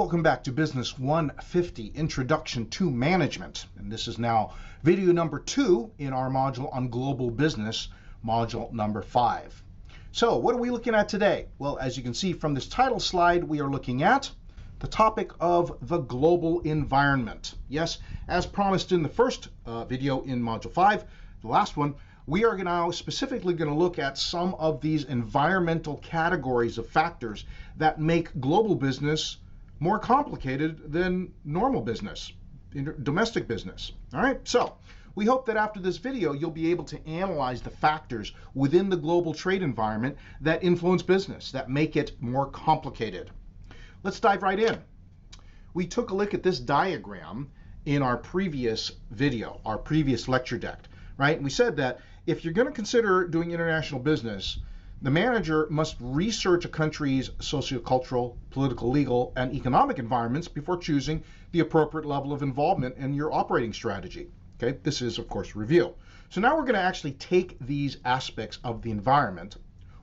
welcome back to Business 150, Introduction to Management. And this is now video number 2 in our module on global business, module number 5. So what are we looking at today? Well, as you can see from this title slide, we are looking at the topic of the global environment. Yes, as promised in the first video in module 5, the last one, we are now specifically going to look at some of these environmental categories of factors that make global business more complicated than normal business, domestic business. All right, so we hope that after this video, you'll be able to analyze the factors within the global trade environment that influence business, that make it more complicated. Let's dive right in. We took a look at this diagram in our previous video, our previous lecture deck, right? And we said that if you're going to consider doing international business, the manager must research a country's sociocultural, political, legal, and economic environments before choosing the appropriate level of involvement in your operating strategy. Okay, this is, of course, review. So now we're going to actually take these aspects of the environment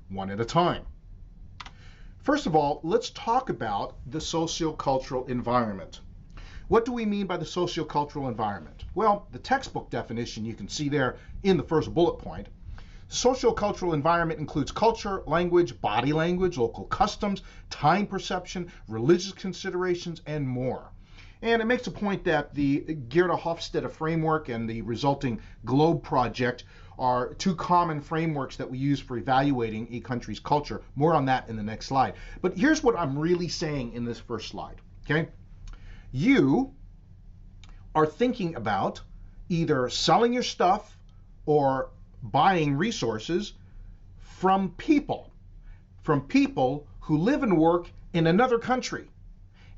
one at a time. First of all, let's talk about the sociocultural environment. What do we mean by the sociocultural environment? Well, the textbook definition you can see there in the first bullet point. Sociocultural environment includes culture, language, body language, local customs, time perception, religious considerations, and more. And it makes a point that the Goethe-Hofstede framework and the resulting GLOBE project are two common frameworks that we use for evaluating a country's culture. More on that in the next slide. But here's what I'm really saying in this first slide, okay? You are thinking about either selling your stuff or buying resources from people who live and work in another country.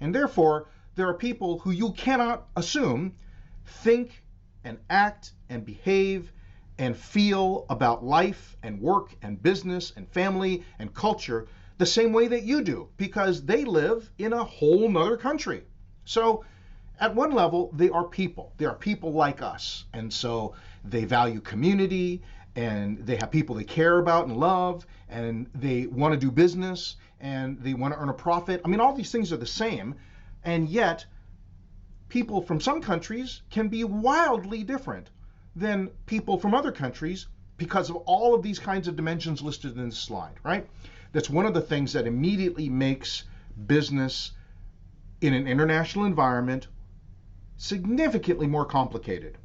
And therefore, there are people who you cannot assume think and act and behave and feel about life and work and business and family and culture the same way that you do, because they live in a whole nother country. So at one level, they are people. They are people like us. And so they value community, and they have people they care about and love, and they want to do business, and they want to earn a profit. I mean, all these things are the same. And yet, people from some countries can be wildly different than people from other countries because of all of these kinds of dimensions listed in this slide, right? That's one of the things that immediately makes business in an international environment significantly more complicated.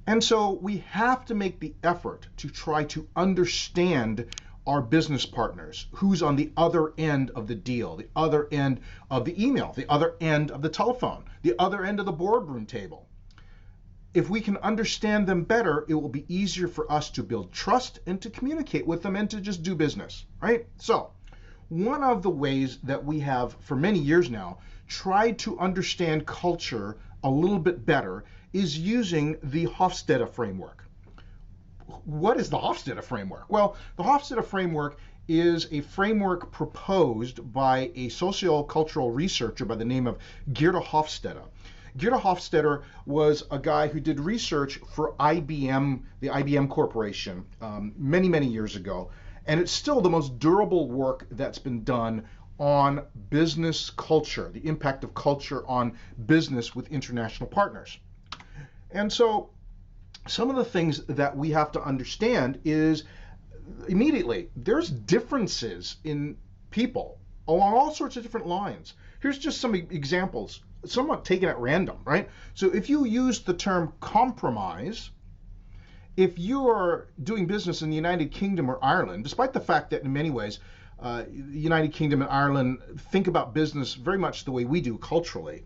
And so we have to make the effort to try to understand our business partners, who's on the other end of the deal, the other end of the email, the other end of the telephone, the other end of the boardroom table. If we can understand them better, it will be easier for us to build trust and to communicate with them and to just do business, right? So one of the ways that we have for many years now tried to understand culture a little bit better is using the Hofstede framework. What is the Hofstede framework? Well, the Hofstede framework is a framework proposed by a sociocultural researcher by the name of Goethe-Hofstede. Goethe-Hofstede was a guy who did research for IBM, the IBM Corporation, many, many years ago. And it's still the most durable work that's been done on business culture, the impact of culture on business with international partners. And so some of the things that we have to understand is immediately there's differences in people along all sorts of different lines. Here's just some examples, somewhat taken at random, right? So if you use the term compromise, if you are doing business in the United Kingdom or Ireland, despite the fact that in many ways the United Kingdom and Ireland think about business very much the way we do culturally,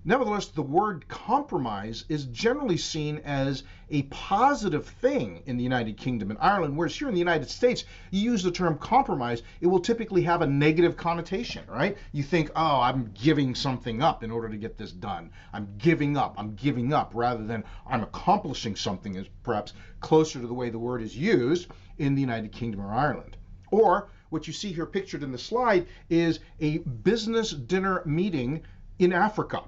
nevertheless, the word compromise is generally seen as a positive thing in the United Kingdom and Ireland, whereas here in the United States, you use the term compromise, it will typically have a negative connotation, right? You think, oh, I'm giving something up in order to get this done. I'm giving up, rather than I'm accomplishing something, is perhaps closer to the way the word is used in the United Kingdom or Ireland. Or what you see here pictured in the slide is a business dinner meeting in Africa.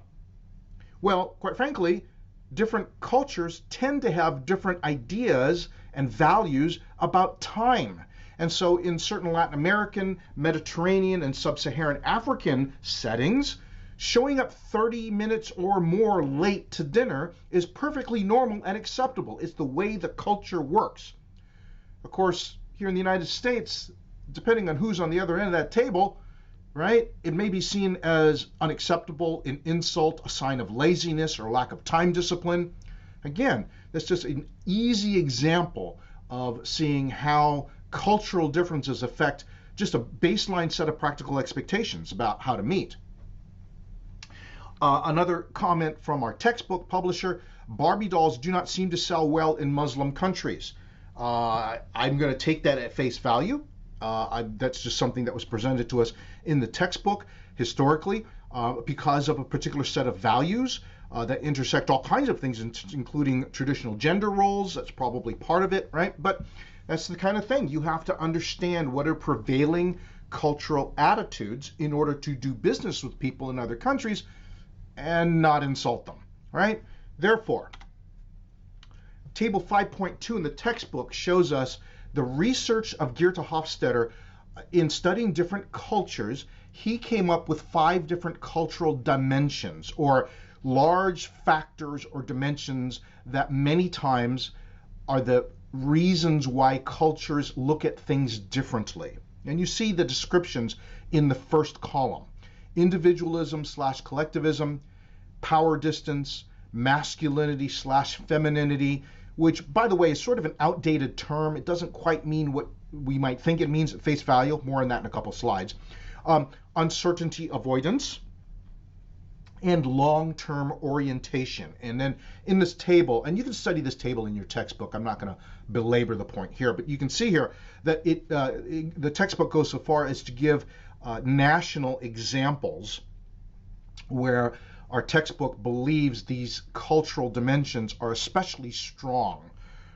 Well, quite frankly, different cultures tend to have different ideas and values about time. And so in certain Latin American, Mediterranean, and sub-Saharan African settings, showing up 30 minutes or more late to dinner is perfectly normal and acceptable. It's the way the culture works. Of course, here in the United States, depending on who's on the other end of that table, right, it may be seen as unacceptable, an insult, a sign of laziness or lack of time discipline. Again, that's just an easy example of seeing how cultural differences affect just a baseline set of practical expectations about how to meet. Another comment from our textbook publisher: Barbie dolls do not seem to sell well in Muslim countries. I'm going to take that at face value. That's just something that was presented to us in the textbook historically because of a particular set of values that intersect all kinds of things, including traditional gender roles. That's probably part of it, right? But that's the kind of thing. You have to understand what are prevailing cultural attitudes in order to do business with people in other countries and not insult them, right? Therefore, Table 5.2 in the textbook shows us the research of Geert Hofstadter in studying different cultures. He came up with 5 different cultural dimensions, or large factors or dimensions that many times are the reasons why cultures look at things differently. And you see the descriptions in the first column: individualism/collectivism, power distance, masculinity slash femininity, which, by the way, is sort of an outdated term. It doesn't quite mean what we might think it means at face value. More on that in a couple slides. Uncertainty avoidance, and long-term orientation. And then in this table, and you can study this table in your textbook, I'm not going to belabor the point here, but you can see here that the textbook goes so far as to give national examples where our textbook believes these cultural dimensions are especially strong,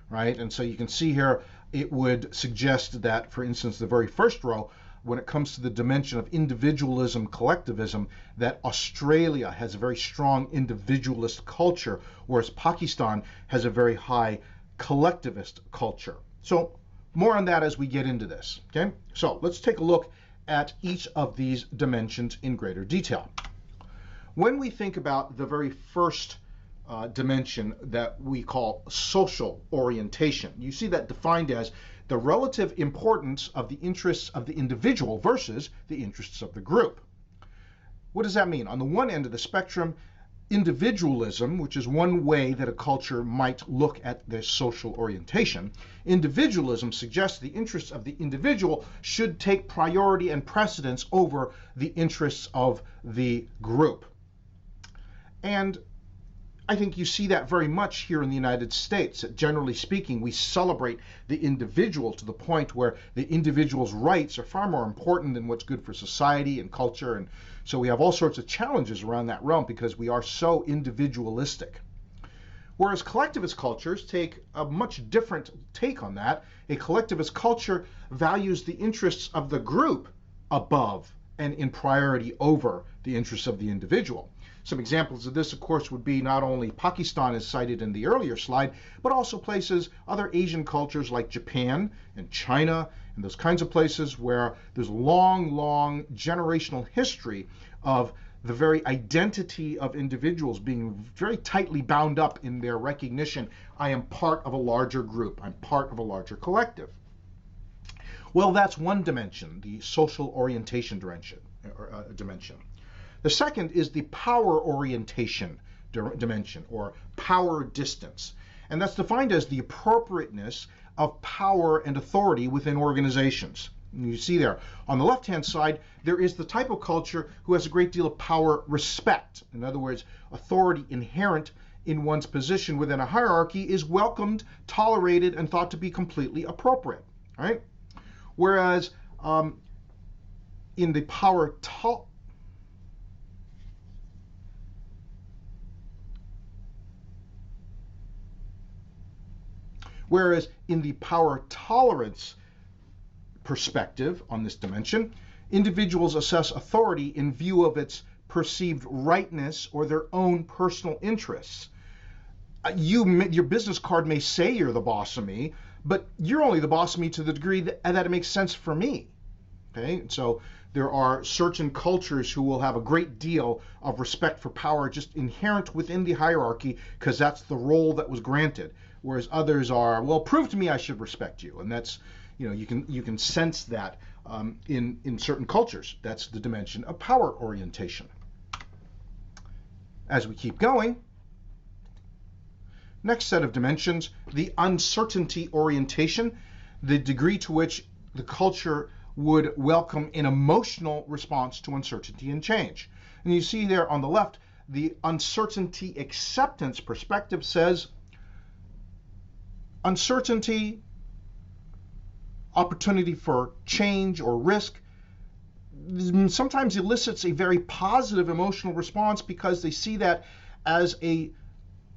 right? And so you can see here, it would suggest that, for instance, the very first row, when it comes to the dimension of individualism, collectivism, that Australia has a very strong individualist culture, whereas Pakistan has a very high collectivist culture. So more on that as we get into this, okay? So let's take a look at each of these dimensions in greater detail. When we think about the very first dimension that we call social orientation, you see that defined as the relative importance of the interests of the individual versus the interests of the group. What does that mean? On the one end of the spectrum, individualism, which is one way that a culture might look at their social orientation, individualism suggests the interests of the individual should take priority and precedence over the interests of the group. And I think you see that very much here in the United States. Generally speaking, we celebrate the individual to the point where the individual's rights are far more important than what's good for society and culture. And so we have all sorts of challenges around that realm because we are so individualistic. Whereas collectivist cultures take a much different take on that. A collectivist culture values the interests of the group above and in priority over the interests of the individual. Some examples of this, of course, would be not only Pakistan as cited in the earlier slide, but also places, other Asian cultures like Japan and China and those kinds of places where there's long generational history of the very identity of individuals being very tightly bound up in their recognition. I am part of a larger group. I'm part of a larger collective. Well, that's one dimension, the social orientation dimension. The second is the power orientation dimension, or power distance. And that's defined as the appropriateness of power and authority within organizations. And you see there, on the left-hand side, there is the type of culture who has a great deal of power respect. In other words, authority inherent in one's position within a hierarchy is welcomed, tolerated, and thought to be completely appropriate, right? Whereas in the power tolerance perspective on this dimension, individuals assess authority in view of its perceived rightness or their own personal interests. Your business card may say you're the boss of me, but you're only the boss of me to the degree that it makes sense for me. Okay, so there are certain cultures who will have a great deal of respect for power just inherent within the hierarchy because that's the role that was granted, whereas others are, well, prove to me I should respect you. And that's, you can sense that in certain cultures. That's the dimension of power orientation. As we keep going, next set of dimensions, the uncertainty orientation, the degree to which the culture would welcome an emotional response to uncertainty and change. And you see there on the left, the uncertainty acceptance perspective says uncertainty, opportunity for change or risk, sometimes elicits a very positive emotional response because they see that as a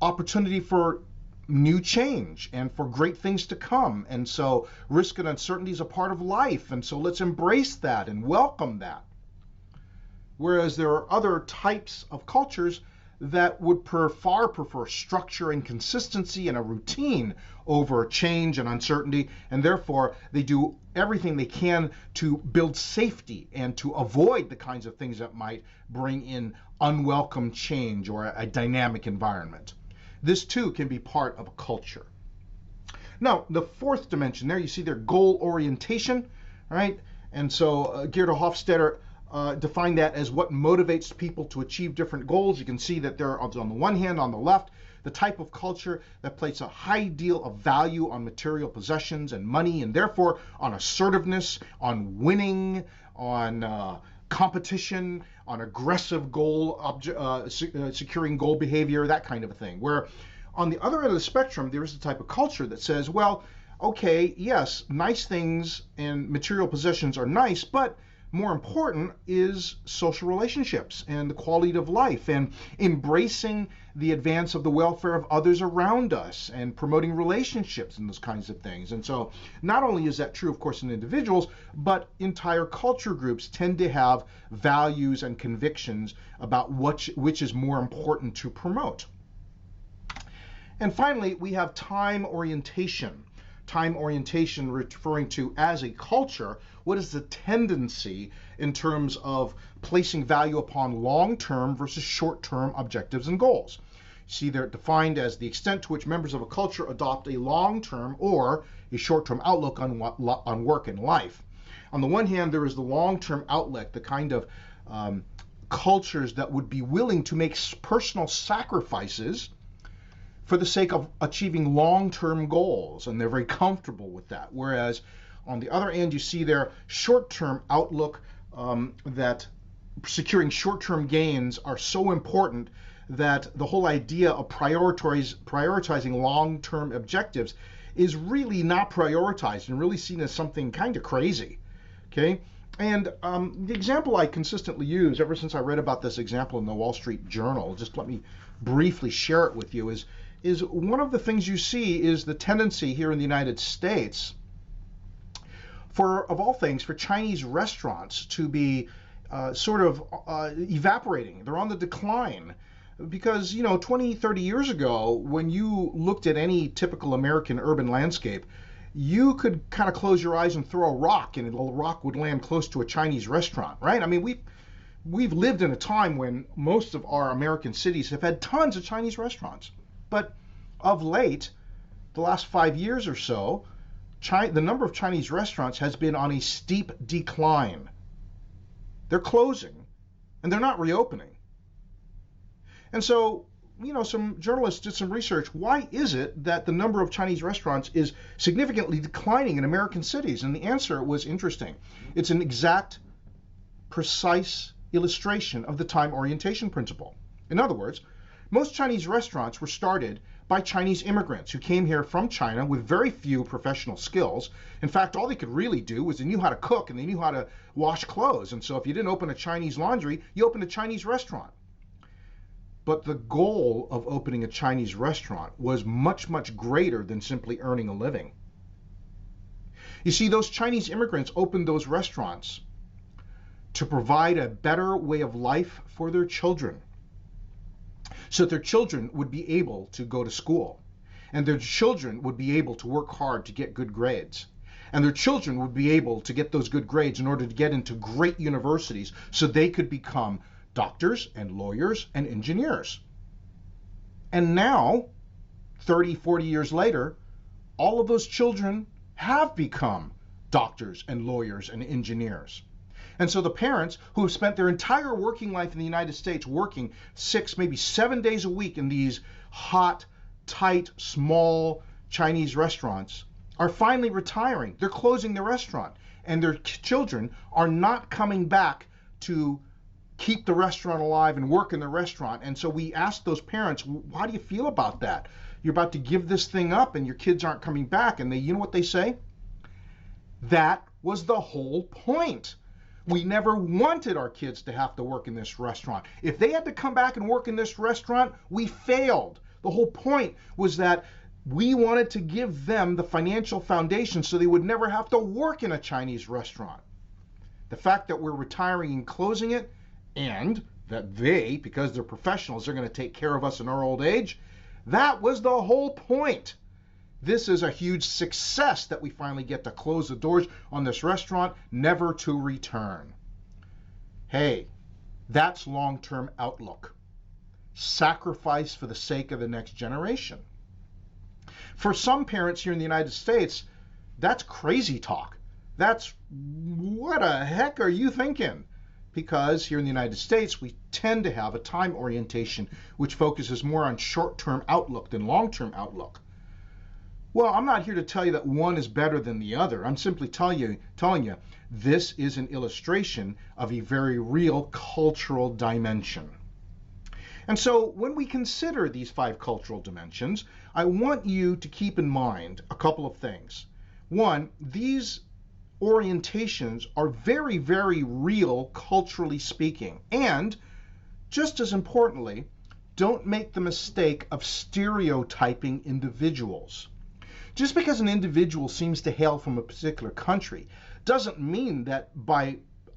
opportunity for new change and for great things to come. And so risk and uncertainty is a part of life. And so let's embrace that and welcome that. Whereas there are other types of cultures that would far prefer structure and consistency and a routine over change and uncertainty. And therefore, they do everything they can to build safety and to avoid the kinds of things that might bring in unwelcome change or a dynamic environment. This too can be part of a culture. Now, the fourth dimension there, you see their goal orientation, right? And so Gerda Hofstadter defined that as what motivates people to achieve different goals. You can see that there are, on the one hand, on the left, the type of culture that places a high deal of value on material possessions and money, and therefore on assertiveness, on winning, on competition, on aggressive goal, securing goal behavior, that kind of a thing. Where on the other end of the spectrum, there is a type of culture that says, well, okay, yes, nice things and material possessions are nice, but more important is social relationships and the quality of life and embracing the advance of the welfare of others around us and promoting relationships and those kinds of things. And so not only is that true, of course, in individuals, but entire culture groups tend to have values and convictions about which is more important to promote. And finally, we have time orientation. Time orientation referring to, as a culture, what is the tendency in terms of placing value upon long-term versus short-term objectives and goals. You see they're defined as the extent to which members of a culture adopt a long-term or a short-term outlook on work and life. On the one hand, there is the long-term outlook, the kind of cultures that would be willing to make personal sacrifices for the sake of achieving long-term goals, and they're very comfortable with that. Whereas on the other end, you see their short-term outlook, that securing short-term gains are so important that the whole idea of prioritizing long-term objectives is really not prioritized and really seen as something kind of crazy. Okay? And the example I consistently use ever since I read about this example in the Wall Street Journal, just let me briefly share it with you, is one of the things you see is the tendency here in the United States for, of all things, for Chinese restaurants to be sort of evaporating. They're on the decline. Because, 20, 30 years ago, when you looked at any typical American urban landscape, you could kind of close your eyes and throw a rock, and the rock would land close to a Chinese restaurant, right? I mean, we've lived in a time when most of our American cities have had tons of Chinese restaurants. But of late, the last 5 years or so, the number of Chinese restaurants has been on a steep decline. They're closing, and they're not reopening. And so, some journalists did some research. Why is it that the number of Chinese restaurants is significantly declining in American cities? And the answer was interesting. It's an exact, precise illustration of the time orientation principle. In other words, most Chinese restaurants were started by Chinese immigrants who came here from China with very few professional skills. In fact, all they could really do was they knew how to cook and they knew how to wash clothes. And so if you didn't open a Chinese laundry, you opened a Chinese restaurant. But the goal of opening a Chinese restaurant was much, much greater than simply earning a living. You see, those Chinese immigrants opened those restaurants to provide a better way of life for their children, so that their children would be able to go to school. and their children would be able to work hard to get good grades. And their children would be able to get those good grades in order to get into great universities so they could become doctors and lawyers and engineers. And now, 30, 40 years later, all of those children have become doctors and lawyers and engineers. And so the parents who have spent their entire working life in the United States working 6, maybe 7 days a week in these hot, tight, small Chinese restaurants are finally retiring. They're closing their restaurant, and their children are not coming back to keep the restaurant alive and work in the restaurant. And so we asked those parents, how do you feel about that? You're about to give this thing up and your kids aren't coming back. And you know what they say? That was the whole point. We never wanted our kids to have to work in this restaurant. If they had to come back and work in this restaurant, we failed. The whole point was that we wanted to give them the financial foundation so they would never have to work in a Chinese restaurant. The fact that we're retiring and closing it, and that they, because they're professionals, are going to take care of us in our old age, that was the whole point. This is a huge success that we finally get to close the doors on this restaurant, never to return. Hey, that's long-term outlook. Sacrifice for the sake of the next generation. For some parents here in the United States, that's crazy talk. That's, what the heck are you thinking? Because here in the United States, we tend to have a time orientation which focuses more on short-term outlook than long-term outlook. Well, I'm not here to tell you that one is better than the other. I'm simply telling you this is an illustration of a very real cultural dimension. And so when we consider these 5 cultural dimensions, I want you to keep in mind a couple of things. One, these orientations are very, very real culturally speaking. And just as importantly, don't make the mistake of stereotyping individuals. Just because an individual seems to hail from a particular country doesn't mean that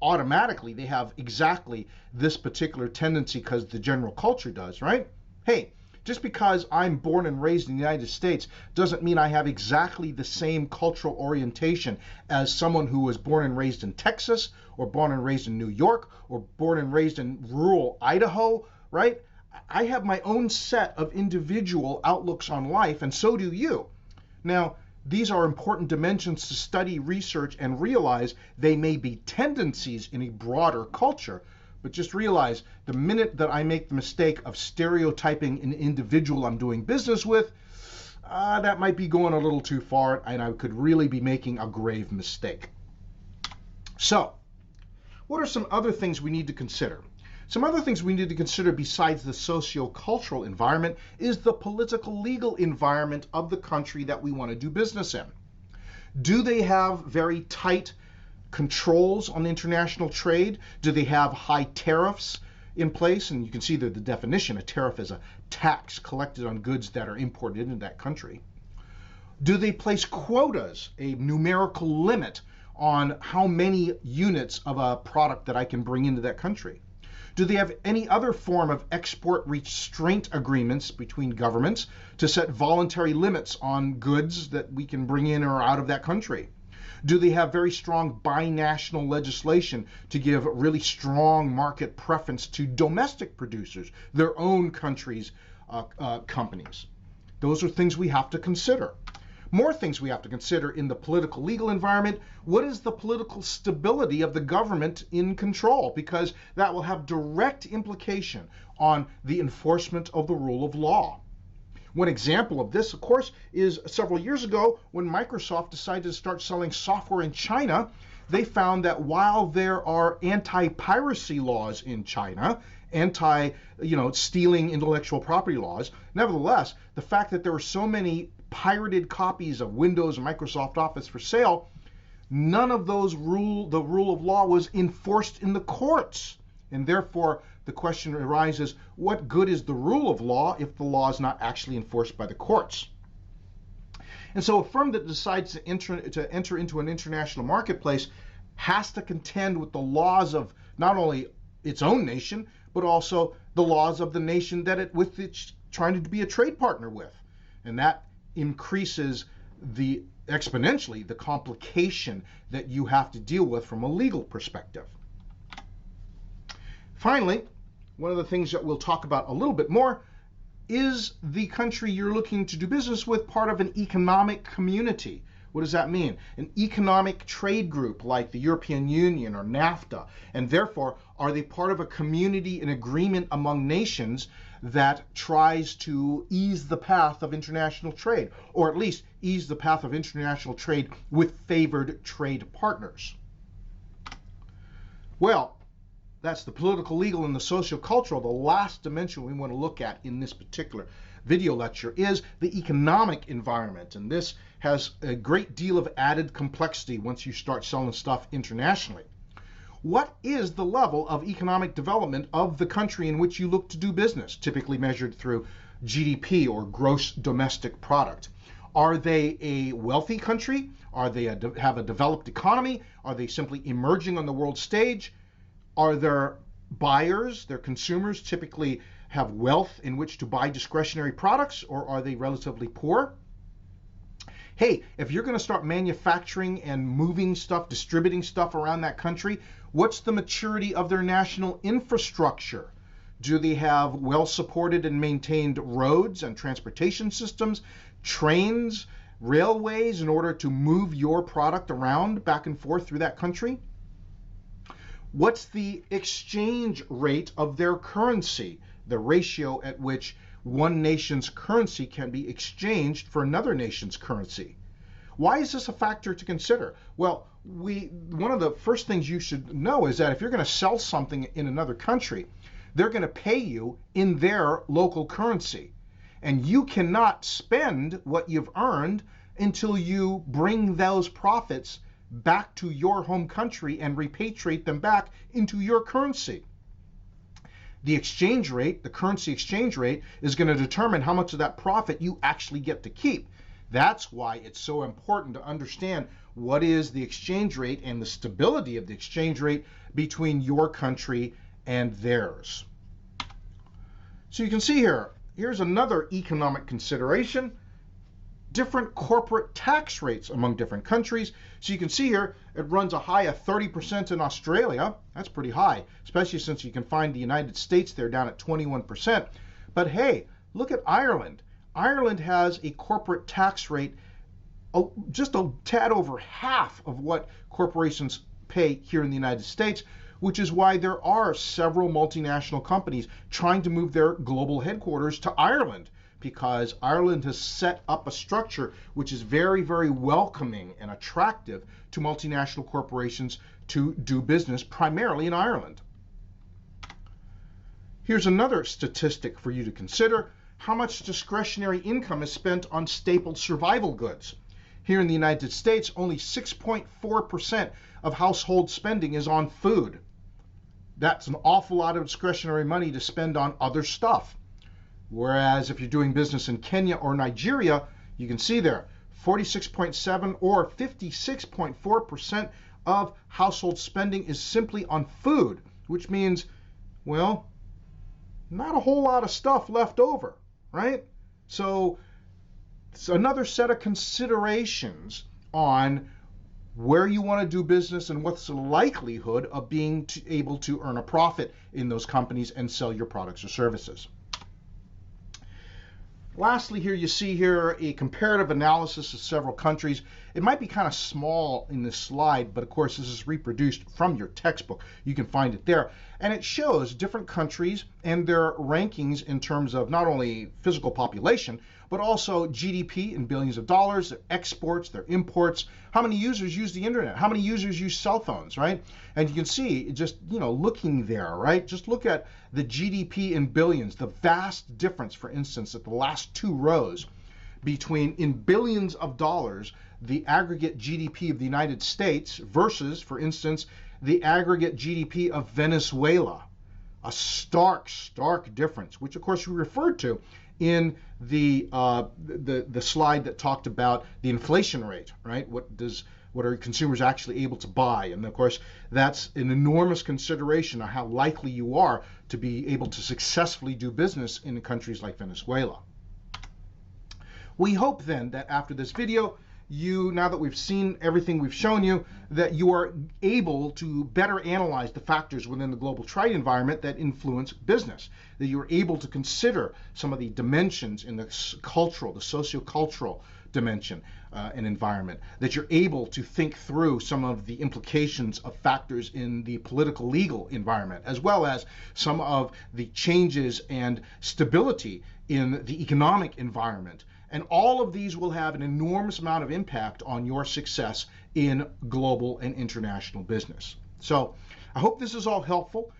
automatically they have exactly this particular tendency because the general culture does, right? Hey, just because I'm born and raised in the United States doesn't mean I have exactly the same cultural orientation as someone who was born and raised in Texas, or born and raised in New York, or born and raised in rural Idaho, right? I have my own set of individual outlooks on life, and so do you. Now, these are important dimensions to study, research, and realize they may be tendencies in a broader culture, but just realize the minute that I make the mistake of stereotyping an individual I'm doing business with, that might be going a little too far, and I could really be making a grave mistake. So, what are some other things we need to consider? Some other things we need to consider besides the socio-cultural environment is the political legal environment of the country that we want to do business in. Do they have very tight controls on international trade? Do they have high tariffs in place? And you can see the definition. A tariff is a tax collected on goods that are imported into that country. Do they place quotas, a numerical limit on how many units of a product that I can bring into that country? Do they have any other form of export restraint agreements between governments to set voluntary limits on goods that we can bring in or out of that country? Do they have very strong binational legislation to give really strong market preference to domestic producers, their own countries' companies? Those are things we have to consider. More things we have to consider in the political legal environment. What is the political stability of the government in control? Because that will have direct implication on the enforcement of the rule of law. One example of this, of course, is several years ago when Microsoft decided to start selling software in China. They found that while there are anti-piracy laws in China, stealing intellectual property laws, nevertheless, the fact that there were so many pirated copies of Windows and Microsoft Office for sale, none of those the rule of law was enforced in the courts. And therefore, the question arises, what good is the rule of law if the law is not actually enforced by the courts? And so a firm that decides to enter into an international marketplace has to contend with the laws of not only its own nation, but also the laws of the nation that it's trying to be a trade partner with. And that increases exponentially the complication that you have to deal with from a legal perspective. Finally, one of the things that we'll talk about a little bit more is the country you're looking to do business with part of an economic community. What does that mean? An economic trade group like the European Union or NAFTA, and therefore are they part of a community, an agreement among nations that tries to ease the path of international trade, or at least ease the path of international trade with favored trade partners? Well, that's the political, legal, and the socio-cultural. The last dimension we want to look at in this particular video lecture is the economic environment, and this has a great deal of added complexity once you start selling stuff internationally. What is the level of economic development of the country in which you look to do business, typically measured through GDP or gross domestic product? Are they a wealthy country? Are they have a developed economy? Are they simply emerging on the world stage? Are their buyers, their consumers, typically have wealth in which to buy discretionary products, or are they relatively poor? Hey, if you're going to start manufacturing and moving stuff, distributing stuff around that country, what's the maturity of their national infrastructure? Do they have well-supported and maintained roads and transportation systems, trains, railways in order to move your product around back and forth through that country? What's the exchange rate of their currency, the ratio at which one nation's currency can be exchanged for another nation's currency? Why is this a factor to consider? Well, one of the first things you should know is that if you're going to sell something in another country, they're going to pay you in their local currency. And you cannot spend what you've earned until you bring those profits back to your home country and repatriate them back into your currency. The exchange rate, the currency exchange rate, is going to determine how much of that profit you actually get to keep. That's why it's so important to understand what is the exchange rate and the stability of the exchange rate between your country and theirs. So you can see here's another economic consideration. Different corporate tax rates among different countries. So you can see here, it runs a high of 30% in Australia. That's pretty high, especially since you can find the United States there down at 21%. But hey, look at Ireland. Ireland has a corporate tax rate just a tad over half of what corporations pay here in the United States, which is why there are several multinational companies trying to move their global headquarters to Ireland, because Ireland has set up a structure which is very, very welcoming and attractive to multinational corporations to do business primarily in Ireland. Here's another statistic for you to consider. How much discretionary income is spent on staple survival goods? Here in the United States, only 6.4% of household spending is on food. That's an awful lot of discretionary money to spend on other stuff. Whereas if you're doing business in Kenya or Nigeria, you can see there 46.7 or 56.4% of household spending is simply on food, which means, well, not a whole lot of stuff left over, right? So it's another set of considerations on where you want to do business and what's the likelihood of being able to earn a profit in those companies and sell your products or services. Lastly, here you see here a comparative analysis of several countries. It might be kind of small in this slide, but of course this is reproduced from your textbook. You can find it there. And it shows different countries and their rankings in terms of not only physical population, but also GDP in billions of dollars, their exports, their imports, how many users use the internet, how many users use cell phones, right? And you can see just, looking there, right? Just look at the GDP in billions, the vast difference, for instance, at the last two rows between, in billions of dollars, the aggregate GDP of the United States versus, for instance, the aggregate GDP of Venezuela. A stark difference, which of course we referred to in the slide that talked about the inflation rate, right? What are consumers actually able to buy? And of course, that's an enormous consideration of how likely you are to be able to successfully do business in countries like Venezuela. We hope then that after this video, now that we've seen everything we've shown you, that you are able to better analyze the factors within the global trade environment that influence business, that you're able to consider some of the dimensions in the cultural, the sociocultural dimension and environment, that you're able to think through some of the implications of factors in the political legal environment, as well as some of the changes and stability in the economic environment. And all of these will have an enormous amount of impact on your success in global and international business. So I hope this is all helpful.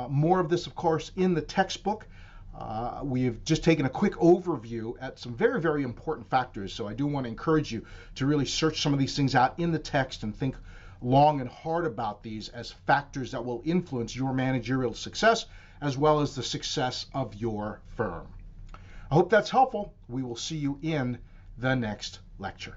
More of this, of course, in the textbook. We have just taken a quick overview at some very, very important factors. So I do want to encourage you to really search some of these things out in the text and think long and hard about these as factors that will influence your managerial success as well as the success of your firm. I hope that's helpful. We will see you in the next lecture.